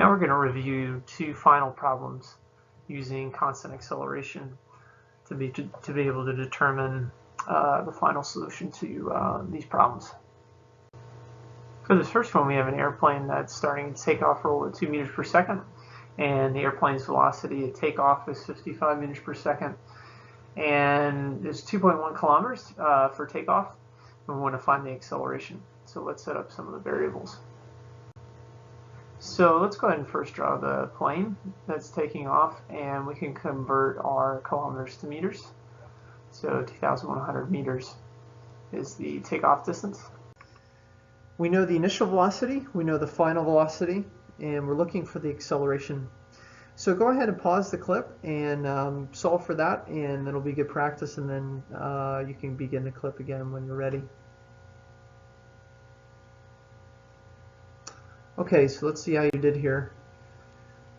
Now we're going to review two final problems using constant acceleration to be able to determine the final solution to these problems. For this first one, we have an airplane that's starting its takeoff roll at 2 meters per second, and the airplane's velocity at takeoff is 55 meters per second, and it's 2.1 kilometers for takeoff, and we want to find the acceleration. So let's set up some of the variables. So let's go ahead and first draw the plane that's taking off, and we can convert our kilometers to meters. So 2,100 meters is the takeoff distance. We know the initial velocity, we know the final velocity, and we're looking for the acceleration. So go ahead and pause the clip and solve for that, and it'll be good practice, and then you can begin the clip again when you're ready. Okay, so let's see how you did here.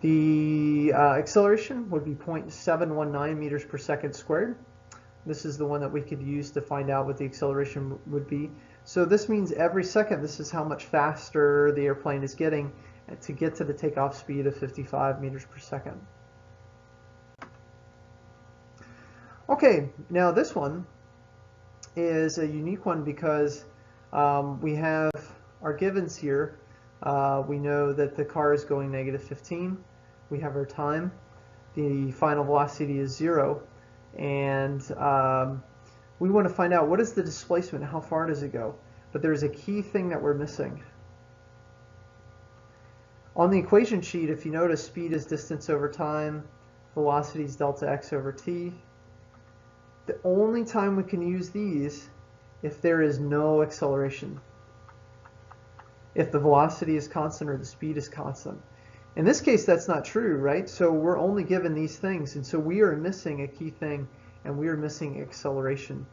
The acceleration would be 0.719 meters per second squared. This is the one that we could use to find out what the acceleration would be. So this means every second this is how much faster the airplane is getting to get to the takeoff speed of 55 meters per second. Okay, now this one is a unique one because we have our givens here. We know that the car is going -15. We have our time. The final velocity is 0. And we want to find out what is the displacement, how far does it go? But there's a key thing that we're missing. On the equation sheet, if you notice, speed is distance over time, velocity is delta x over t. The only time we can use these if there is no acceleration. If the velocity is constant or the speed is constant. In this case, that's not true, right? So we're only given these things, and so we are missing a key thing, and we are missing acceleration.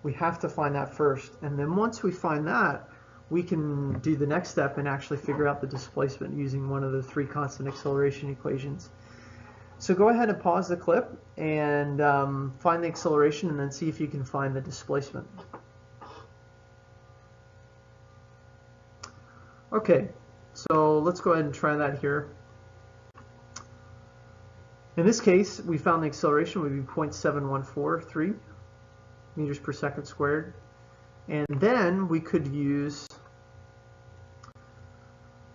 We have to find that first, and then once we find that, we can do the next step and actually figure out the displacement using one of the 3 constant acceleration equations. So go ahead and pause the clip and find the acceleration, and then see if you can find the displacement. Okay, so let's go ahead and try that here. In this case, we found the acceleration would be 0.714 meters per second squared. And then we could use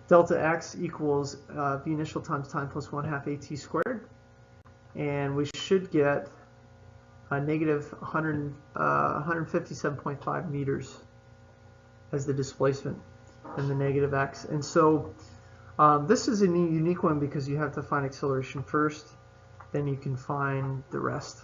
delta x equals v initial times time plus 1/2 at squared. And we should get a negative 157.5 meters as the displacement, and the negative x. And so this is a unique one because you have to find acceleration first, then you can find the rest.